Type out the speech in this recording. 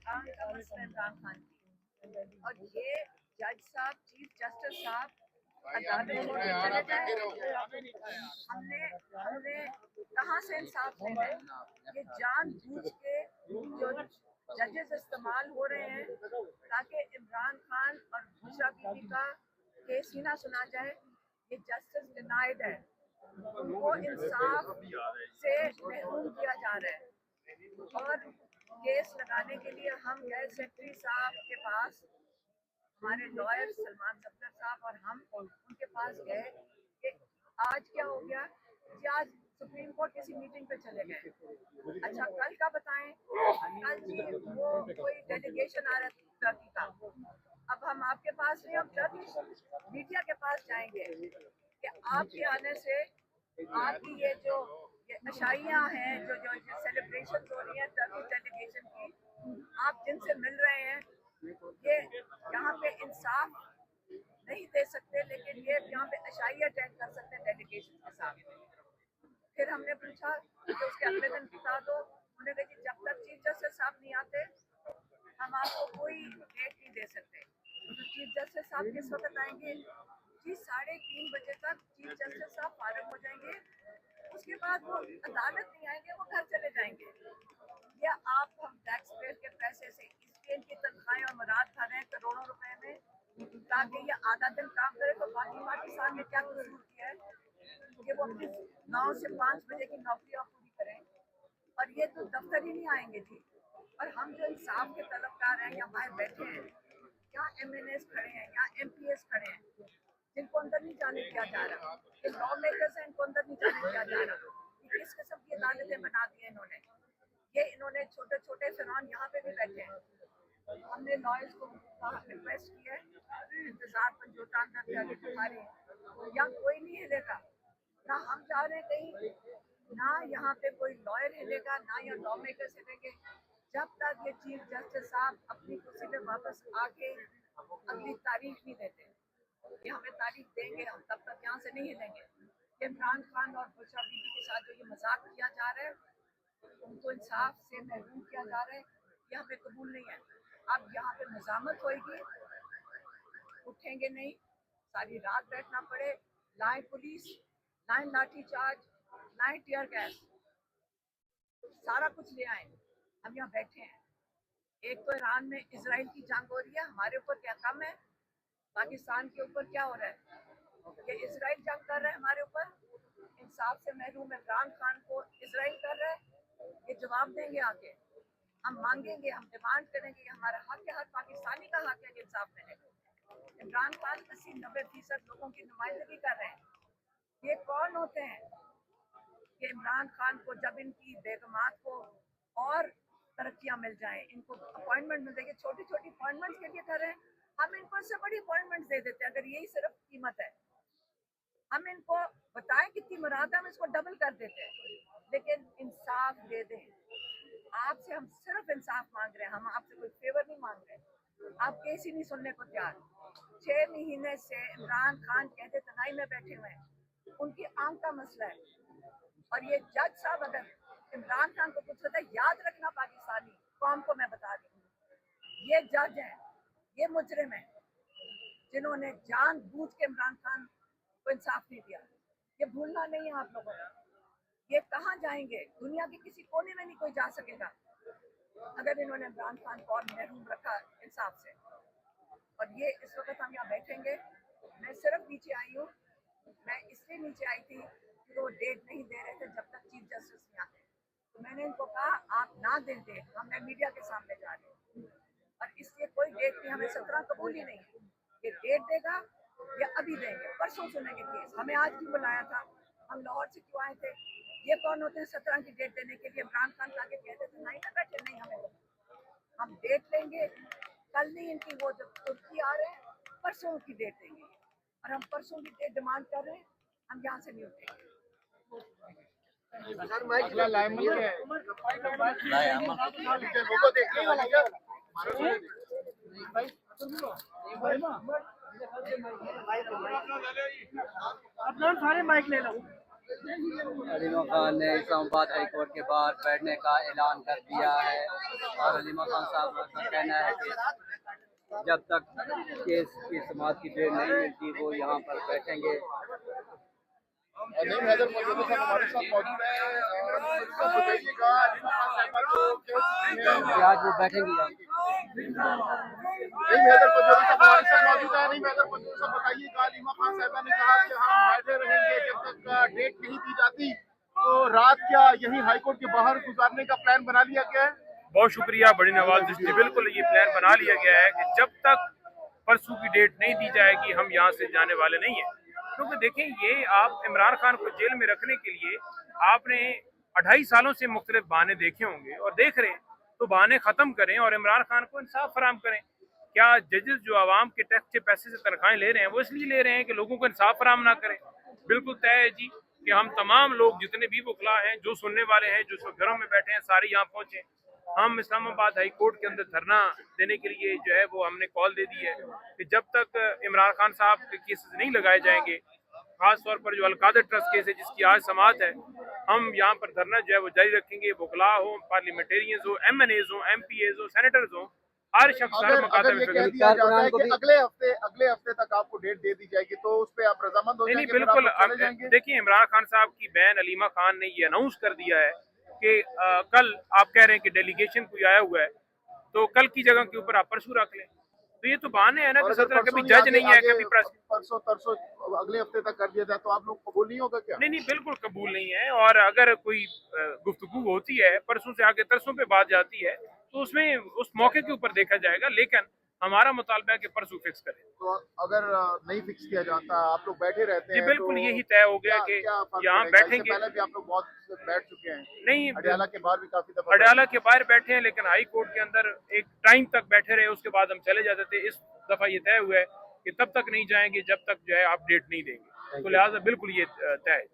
आम का मसला इमरान खान की, और ये जज साहब, चीफ जस्टिस साहब अदालत छोड़ के चले जाए। हमने हमने कहाँ से इंसाफ लेना है? ये जानबूझ के जो जजेस इस्तेमाल हो रहे हैं ताकि इमरान खान और बुशरा बीबी का केस ही ना सुना जाए। ये जस्टिस डिनाइड है, उनको इंसाफ से महरूम किया जा रहा है। और केस लगाने के लिए हम गए सेक्रेटरी साहब के पास, हमारे लॉयर सलमान सफदर साहब और हम उनके पास गए कि आज क्या हो गया जी। आज सुप्रीम कोर्ट किसी मीटिंग पे चले गए। अच्छा, कल का बताएं। कल जी वो कोई डेलीगेशन आ रहा था टर्की का। अब हम आपके पास नहीं, हम टर्की मीडिया के पास जाएंगे कि आपके आने से आपकी ये अशाइयाँ हैं, जो सेलिब्रेशन हो रही है टर्की डेलीगेशन की, आप जिनसे मिल रहे हैं, ये यहाँ पे इंसाफ नहीं दे सकते, लेकिन ये यहाँ पे अशाइया अटेंड कर सकते हैं डेलीगेशन के साथ। फिर हमने पूछा कि उसके अगले दिन बता दो। उन्होंने कहा कि जब तक चीफ जस्टिस साहब नहीं आते हम आपको कोई डेट नहीं दे सकते। तो चीफ जस्टिस साहब किस वक्त आएंगे जी? 3:30 बजे तक चीफ जस्टिस साहब फारिग हो जाएंगे। उसके बाद वो अदालत नहीं आएंगे, वो घर चले जाएंगे। या आप हम टैक्स पेयर के पैसे से इसलिए इनकी तनख्वाहें और मुराद खा रहे हैं करोड़ों रुपए में, ताकि ये आधा दिन काम करे तो बाकी पाकिस्तान ने क्या कसूर किया है कि वो अपनी 9 से 5 बजे की नौकरियां पूरी करें, और ये तो दफ्तर ही नहीं आएंगे जी। और हम जो इंसाफ के तलबकार हैं, यहाँ बाहर बैठे हैं, यहाँ MNAs खड़े हैं, यहाँ MPs खड़े हैं, जिनको अंदर नहीं जाने दिया जा रहा, ये लॉ मेकर्स हैं, इनको अंदर नहीं जाने दिया जा रहा। किस किस्म की अदालतें बना दी हैं इन्होंने? ये इन्होंने छोटे छोटे फिरौन यहाँ पे भी बैठे हैं। हमने लॉयर्स को रिक्वेस्ट की है, इंतजार पंजोता अंदर जाके तुम्हारे यहाँ कोई नहीं हिलेगा, ना हम जा रहे हैं कहीं, ना यहाँ पे कोई लॉयर हिलेगा, ना यहाँ लॉ मेकर्स हिलेंगे, जब तक ये चीफ जस्टिस साहब अपनी कुर्सी पे वापस आके अगली तारीख नहीं देते। ये हमें तारीख देंगे, हम तब तक यहाँ से नहीं हिलेंगे। इमरान खान और बुशरा बीबी के साथ जो ये मजाक किया जा रहा है, उनको इंसाफ से महरूम किया जा रहा है, ये हमें कबूल नहीं है। अब यहाँ पे मजामत होगी, उठेंगे नहीं, सारी रात बैठना पड़े, लाए पुलिस, लाए लाठी चार्ज, लाए टीयर गैस, सारा कुछ ले आए, हम यहाँ बैठे हैं। एक तो ईरान में इसराइल की जंग हो रही है, हमारे ऊपर क्या कम है? पाकिस्तान के ऊपर क्या हो रहा है? ये इसराइल जंग कर रहा है हमारे ऊपर, इंसाफ से महरूम इमरान खान को इसराइल कर रहा है। ये जवाब देंगे आके, हम मांगेंगे, हम डिमांड करेंगे, हमारा हक है, हर पाकिस्तानी का हक है कि इंसाफ मिले। इमरान खान 80-90% लोगों की नुमाइंदगी कर रहे हैं। ये कौन होते हैं कि इमरान खान को जब इनकी बेगमात को और तरक्कियां मिल जाएं, इनको अपॉइंटमेंट मिल जाएगी, छोटी छोटी अपॉइंटमेंट्स के लिए कर रहे हैं, हम इनको इससे बड़ी अपॉइंटमेंट्स दे देते हैं। अगर यही सिर्फ कीमत है, हम इनको बताएं कितनी मुराद है, हम इसको डबल कर देते हैं। लेकिन इंसाफ दे दें, आपसे हम सिर्फ इंसाफ मांग रहे हैं, हम आपसे कोई फेवर नहीं मांग रहे। आप केस ही नहीं सुनने को तैयार। 6 महीने से इमरान खान कहते तनाई में बैठे हुए हैं, उनकी आंख का मसला है। और ये जज साहब अगर इमरान खान को कुछ होता है, याद रखना पाकिस्तानी कौम को मैं बता रही हूँ, ये जज हैं, ये मुजरिम हैं, जिन्होंने जानबूझ के इमरान खान को इंसाफ नहीं दिया। ये भूलना नहीं है आप लोगों को। ये कहाँ जाएंगे? दुनिया के किसी कोने में नहीं कोई जा सकेगा अगर इन्होंने इमरान खान को और महरूम रखा इंसाफ से। और ये इस वक्त हम यहाँ बैठेंगे। मैं सिर्फ नीचे आई हूँ, मैं इसलिए नीचे आई थी कि वो डेट नहीं दे रहे थे जब तक चीफ जस्टिस नहीं आते। तो मैंने इनको कहा आप ना दें डेट, हमने मीडिया के सामने जा रहे हैं, और इसलिए कोई डेट नहीं, हमें 17 कबूल ही नहीं है। ये डेट देगा या अभी देंगे, परसों सुनेंगे केस। हमें आज क्यों बुलाया था? हम लाहौर से क्यों आए थे? ये कौन होते हैं 17 की डेट देने के लिए? इमरान खान आगे कहते थे नहीं ना बैठे, नहीं हमें हम डेट लेंगे कल नहीं, इनकी वो जब तुर्की आ रहे हैं परसों की डेट देंगे, और हम परसों की डेट डिमांड कर रहे हैं, हम यहाँ से नहीं उठेंगे। अगला लाइन में है लोगों देखने वाला क्या अपना सारे माइक ले लो। अलीमा खान ने इस्लामाबाद हाई कोर्ट के बाहर बैठने का ऐलान कर दिया है और अलीमा खान साहब का कहना है कि जब तक केस की समाअत की डेट नहीं मिलती वो यहाँ पर बैठेंगे। नईम हैदर मौजूद है, हमारे साथ मौजूद है। तो बताइएगा अलीमा खान साहिबा को कि आज वो बैठेंगी यहाँ। नईम हैदर मौजूद है, हमारे साथ मौजूद है। नईम हैदर मौजूद है, बताइएगा अलीमा खान साहिबा ने कहा कि हम बैठे रहेंगे जब तक डेट नहीं दी जाती। तो रात क्या यही हाईकोर्ट के बाहर गुजारने का प्लान बना लिया गया है? बहुत शुक्रिया बड़ी नवाज जी, बिल्कुल ये प्लान बना लिया गया है कि जब तक परसों की डेट नहीं दी जाएगी हम यहाँ से जाने वाले नहीं हैं। क्योंकि देखें, ये आप इमरान खान को जेल में रखने के लिए आपने 2.5 सालों से मुख्तलिफ बहाने देखे होंगे और देख रहे हैं, तो बहाने खत्म करें और इमरान खान को इंसाफ फराम करें। क्या जजेस जो आवाम के टैक्स के पैसे से तनख्वाहें ले रहे हैं वो इसलिए ले रहे हैं कि लोगों को इंसाफ फराम ना करें? बिल्कुल तय है जी कि हम तमाम लोग जितने भी वकला हैं, जो सुनने वाले हैं, जो सब घरों में बैठे हैं, सारे यहाँ पहुंचे। हम इस्लामाबाद हाई कोर्ट के अंदर धरना देने के लिए जो है वो हमने कॉल दे दी है कि जब तक इमरान खान साहब के केसेस नहीं लगाए जाएंगे, खास तौर पर जो अलकादर ट्रस्ट केस है जिसकी आज समाअत है, हम यहाँ पर धरना जो है वो जारी रखेंगे। वकला हो, पार्लियामेंटेरियंस हो, MNAs हो, MPAs हो, सेनेटर्स हो, हर शख्स हर अगर ये कह दिया जाता है कि अगले हफ्ते तक आपको डेट दे दी जाएगी तो उस पे आप रजामंद हो जाएंगे? नहीं, बिल्कुल। देखिए, इमरान खान साहब की बहन अलीमा खान ने ये अनाउंस कर दिया है कि कल आप कह रहे हैं कि डेलीगेशन कोई आया हुआ है, तो कल की जगह के ऊपर आप परसों रख लें। तो ये तो बहाने है ना कि सत्रह कभी जज नहीं है, कभी परसों तरसों अगले हफ्ते तक कर दिया जाए तो आप लोग कबूल नहीं होगा क्या? नहीं, बिल्कुल कबूल नहीं है। और अगर कोई गुफ्तगू होती है परसों से आगे तरसों पे बात जाती है तो उसमें उस मौके के ऊपर देखा जाएगा, लेकिन हमारा मुतालबा है कि परसों फिक्स करें। तो अगर नहीं फिक्स किया जाता, आप लोग बैठे रहते हैं, बिल्कुल तो यही तय हो गया कि यहाँ बैठेंगे। पहले भी आप लोग बहुत बैठ चुके हैं, नहीं, अडयाला के बाहर भी काफी दफा अडयाला के बाहर बैठे हैं, लेकिन हाई कोर्ट के अंदर एक टाइम तक बैठे रहे, उसके बाद हम चले जाते थे। इस दफा ये तय हुआ है कि तब तक नहीं जाएंगे जब तक जो है आप डेट नहीं देंगे, तो लिहाजा बिल्कुल ये तय है।